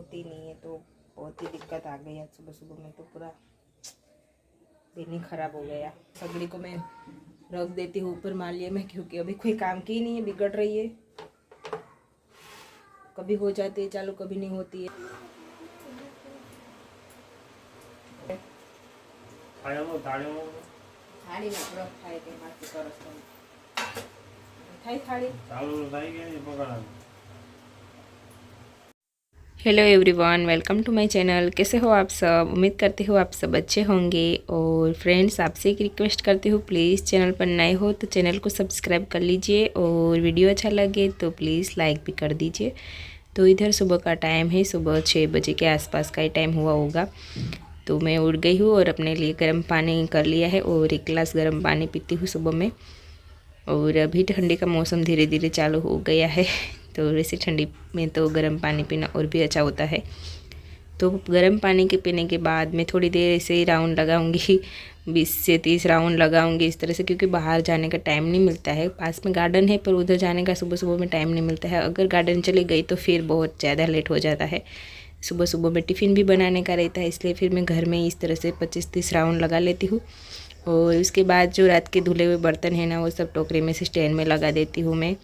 होती नहीं है, तो बहुत ही दिक्कत आ गई आज सुबह सुबह में। तो पूरा दिन ही खराब हो गया। सगड़ी को मैं रख देती हूँ ऊपर मालिए में, क्योंकि अभी कोई काम की नहीं है, बिगड़ रही है। कभी हो जाती है चालू, कभी नहीं होती है। थाली में पूरा खाए के माथी करस थाई थाली चालू થઈ ગઈ પકડા। Hello everyone, welcome to my channel. कैसे हो आप सब? उम्मीद करती हूँ आप सब अच्छे होंगे। और फ्रेंड्स, आपसे एक रिक्वेस्ट करती हूँ, प्लीज़ चैनल पर नए हो तो चैनल को सब्सक्राइब कर लीजिए, और वीडियो अच्छा लगे तो प्लीज़ लाइक भी कर दीजिए। तो इधर सुबह का टाइम है, सुबह 6 बजे के आसपास का ही टाइम हुआ होगा। तो मैं उठ गई हूँ और अपने लिए गर्म पानी कर लिया है, और 1 गिलास गर्म पानी पीती हूँ सुबह में। और अभी ठंडी का मौसम धीरे धीरे चालू हो गया है, तो वैसे ठंडी में तो गर्म पानी पीना और भी अच्छा होता है। तो गर्म पानी के पीने के बाद मैं थोड़ी देर ऐसे ही राउंड लगाऊंगी, 20 से 30 राउंड लगाऊंगी इस तरह से, क्योंकि बाहर जाने का टाइम नहीं मिलता है। पास में गार्डन है, पर उधर जाने का सुबह सुबह में टाइम नहीं मिलता है। अगर गार्डन चली गई तो फिर बहुत ज़्यादा लेट हो जाता है। सुबह सुबह में टिफ़िन भी बनाने का रहता है, इसलिए फिर मैं घर में इस तरह से 25-30 राउंड लगा लेती हूँ। और उसके बाद जो रात के धुले हुए बर्तन हैं ना, वो सब टोकरे में से स्टैंड में लगा देती हूँ मैं।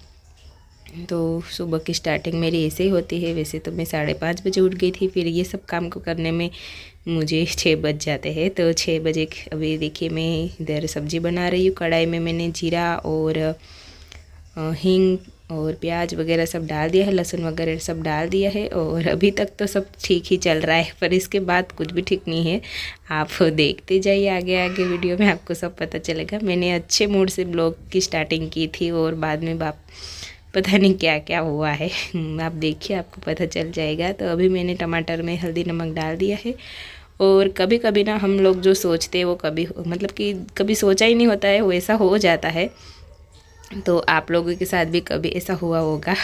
तो सुबह की स्टार्टिंग मेरी ऐसे ही होती है। वैसे तो मैं 5:30 बजे उठ गई थी, फिर ये सब काम को करने में मुझे 6 बज जाते हैं। तो 6 बजे अभी देखिए मैं इधर सब्ज़ी बना रही हूँ। कढ़ाई में मैंने जीरा और हींग और प्याज वगैरह सब डाल दिया है, लहसुन वगैरह सब डाल दिया है। और अभी तक तो सब ठीक ही चल रहा है, पर इसके बाद कुछ भी ठीक नहीं है। आप देखते जाइए आगे आगे वीडियो में, आपको सब पता चलेगा। मैंने अच्छे मूड से ब्लॉग की स्टार्टिंग की थी, और बाद में पता नहीं क्या क्या हुआ है। आप देखिए, आपको पता चल जाएगा। तो अभी मैंने टमाटर में हल्दी नमक डाल दिया है। और कभी कभी ना हम लोग जो सोचते हैं वो कभी मतलब कि कभी सोचा ही नहीं होता है, वैसा हो जाता है। तो आप लोगों के साथ भी कभी ऐसा हुआ होगा।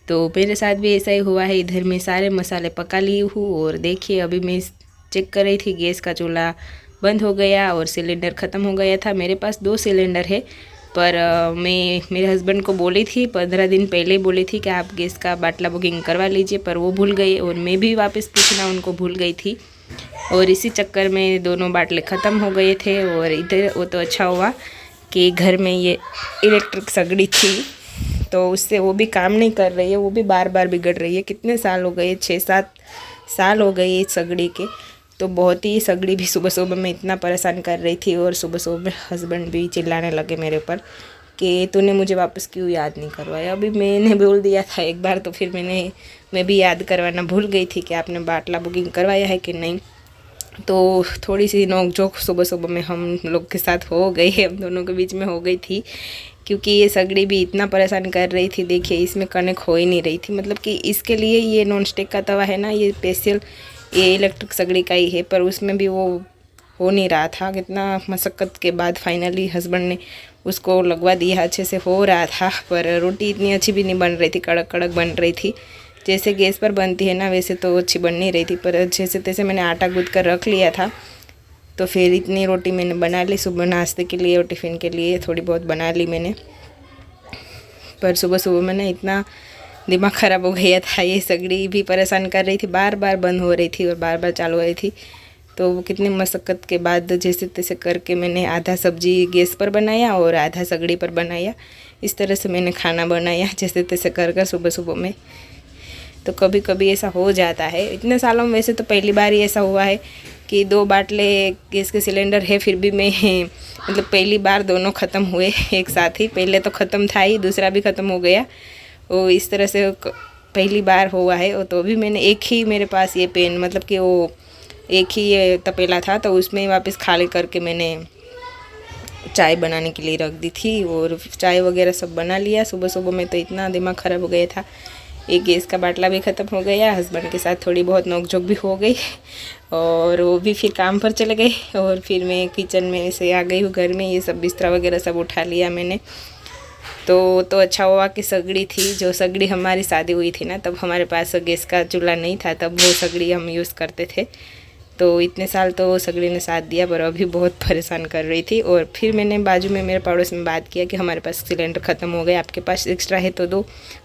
तो मेरे साथ भी ऐसा ही हुआ है। इधर मैं सारे मसाले पका ली हूँ, और देखिए अभी मैं चेक कर रही थी, गैस का चूल्हा बंद हो गया और सिलेंडर ख़त्म हो गया था। मेरे पास 2 सिलेंडर है, पर मैं मेरे हस्बैंड को बोली थी, 15 दिन पहले बोली थी कि आप गैस का बाटला बुकिंग करवा लीजिए, पर वो भूल गए, और मैं भी वापस पूछना उनको भूल गई थी। और इसी चक्कर में दोनों बाटले ख़त्म हो गए थे। और इधर वो तो अच्छा हुआ कि घर में ये इलेक्ट्रिक सगड़ी थी, तो उससे वो भी काम नहीं कर रही है, वो भी बार बार बिगड़ रही है। कितने साल हो गए, 6-7 साल हो गए इस सगड़ी के। तो बहुत ही सगड़ी भी सुबह सुबह में इतना परेशान कर रही थी, और सुबह सुबह में हस्बैंड भी चिल्लाने लगे मेरे ऊपर कि तूने मुझे वापस क्यों याद नहीं करवाया। अभी मैंने बोल दिया था एक बार, तो फिर मैं भी याद करवाना भूल गई थी कि आपने बाटला बुकिंग करवाया है कि नहीं। तो थोड़ी सी नोक-झोंक सुबह सुबह में हम लोग के साथ हो गई, हम दोनों के बीच में हो गई थी, क्योंकि ये सगड़ी भी इतना परेशान कर रही थी। देखिए इसमें कनेक्ट हो ही नहीं रही थी, मतलब कि इसके लिए ये नॉन स्टिक का तवा है ना, ये स्पेशल ये इलेक्ट्रिक सगड़ी का ही है, पर उसमें भी वो हो नहीं रहा था। कितना मशक्क़त के बाद फाइनली हस्बैंड ने उसको लगवा दिया, अच्छे से हो रहा था। पर रोटी इतनी अच्छी भी नहीं बन रही थी, कड़क कड़क बन रही थी। जैसे गैस पर बनती है ना, वैसे तो अच्छी बन नहीं रही थी, पर जैसे तैसे मैंने आटा गूँथ कर रख लिया था। तो फिर इतनी रोटी मैंने बना ली सुबह नाश्ते के लिए और टिफ़िन के लिए थोड़ी बहुत बना ली मैंने। पर सुबह सुबह में ना इतना दिमाग ख़राब हो गया था। ये सगड़ी भी परेशान कर रही थी, बार बार बंद हो रही थी और बार बार चालू हो रही थी। तो वो कितनी मशक्क़त के बाद जैसे तैसे करके मैंने आधा सब्जी गैस पर बनाया और आधा सगड़ी पर बनाया। इस तरह से मैंने खाना बनाया जैसे तैसे कर सुबह सुबह में। तो कभी कभी ऐसा हो जाता है। इतने सालों में वैसे तो पहली बार ही ऐसा हुआ है कि 2 बाटले गैस के सिलेंडर है, फिर भी मैं मतलब पहली बार दोनों ख़त्म हुए एक साथ ही। पहले तो ख़त्म था ही, दूसरा भी ख़त्म हो गया। वो इस तरह से पहली बार हुआ है। तो भी मैंने एक ही मेरे पास ये पेन मतलब कि वो एक ही ये तपेला था, तो उसमें वापस खाली करके मैंने चाय बनाने के लिए रख दी थी, और चाय वगैरह सब बना लिया। सुबह सुबह में तो इतना दिमाग ख़राब हो गया था। एक गैस का बाटला भी ख़त्म हो गया, हस्बैंड के साथ थोड़ी बहुत नोक-झोंक भी हो गई, और वो भी फिर काम पर चले गए। और फिर मैं किचन में से आ गई हूँ घर में। ये सब बिस्तरा वगैरह सब उठा लिया मैंने। तो अच्छा हुआ कि सगड़ी थी। जो सगड़ी हमारी शादी हुई थी ना, तब हमारे पास गैस का चूल्हा नहीं था, तब वो सगड़ी हम यूज़ करते थे। तो इतने साल तो सगड़ी ने साथ दिया, पर अभी बहुत परेशान कर रही थी। और फिर मैंने बाजू में मेरे पड़ोस में बात किया कि हमारे पास सिलेंडर ख़त्म हो गया, आपके पास एक्स्ट्रा है तो दो,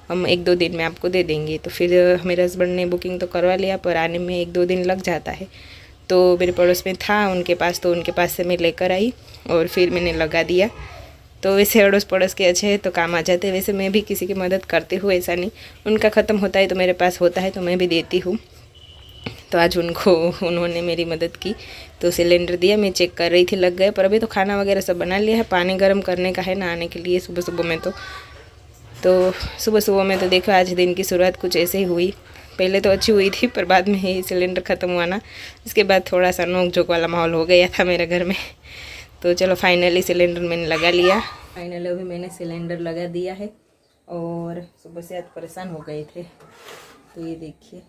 हम 1-2 दिन में आपको दे देंगे। तो फिर मेरे हस्बैंड ने बुकिंग तो करवा लिया, पर आने में 1-2 दिन लग जाता है। तो मेरे पड़ोस में था उनके पास, तो उनके पास से मैं लेकर आई और फिर मैंने लगा दिया। तो वैसे अड़ोस पड़ोस के अच्छे हैं तो काम आ जाते हैं। वैसे मैं भी किसी की मदद करती हूँ, ऐसा नहीं, उनका ख़त्म होता है तो मेरे पास होता है तो मैं भी देती हूँ। तो आज उन्होंने मेरी मदद की, तो सिलेंडर दिया। मैं चेक कर रही थी, लग गए। पर अभी तो खाना वगैरह सब बना लिया है, पानी गर्म करने का है नहाने के लिए सुबह सुबह में। तो सुबह सुबह में तो देखो आज दिन की शुरुआत कुछ ऐसे ही हुई। पहले तो अच्छी हुई थी, पर बाद में ही सिलेंडर ख़त्म हुआ ना, इसके बाद थोड़ा सा नोक झोंक वाला माहौल हो गया था मेरे घर में। तो चलो फाइनली सिलेंडर मैंने लगा लिया। फाइनली अभी मैंने सिलेंडर लगा दिया है। और सुबह से आज परेशान हो गए थे। तो ये देखिए,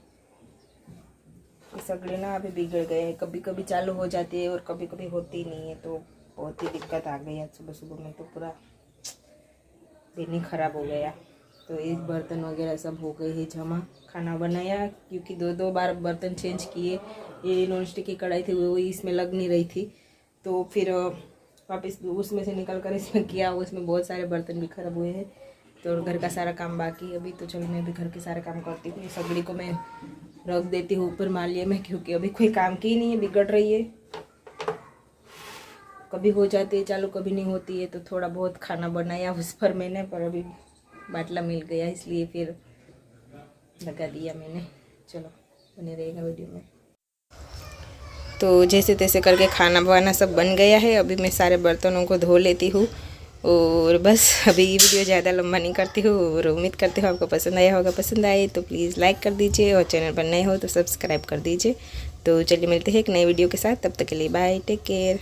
ये सगड़े ना अभी बिगड़ गए हैं, कभी कभी चालू हो जाती है और कभी कभी होती नहीं है। तो बहुत ही दिक्कत आ गई आज सुबह सुबह में, तो पूरा दिन ही ख़राब हो गया। तो ये बर्तन वगैरह सब हो गए हैं जमा। खाना बनाया, क्योंकि 2-2 बार बर्तन चेंज किए। ये नॉन स्टिक की कढ़ाई थी, वो इसमें लग नहीं रही थी, तो फिर वापस उसमें से निकल कर इसमें किया। उसमें बहुत सारे बर्तन भी खराब हुए हैं। तो घर का सारा काम बाकी अभी। तो चलो मैं भी घर के सारे काम करती हूँ। सगड़ी को मैं रख देती हूँ ऊपर मालिए में, क्योंकि अभी कोई काम की नहीं है, बिगड़ रही है। कभी हो जाती है चालू, कभी नहीं होती है। तो थोड़ा बहुत खाना बनाया उस पर मैंने, पर अभी बाटला मिल गया इसलिए फिर लगा दिया मैंने। चलो बने रहेगा वीडियो में। तो जैसे तैसे करके खाना बनाना सब बन गया है। अभी मैं सारे बर्तनों को धो लेती हूँ और बस अभी ये वीडियो ज़्यादा लंबा नहीं करती हूँ। और उम्मीद करती हूँ आपको पसंद आया होगा। पसंद आए तो प्लीज़ लाइक कर दीजिए और चैनल पर नए हो तो सब्सक्राइब कर दीजिए। तो चलिए मिलते हैं एक नई वीडियो के साथ, तब तक के लिए बाय, टेक केयर।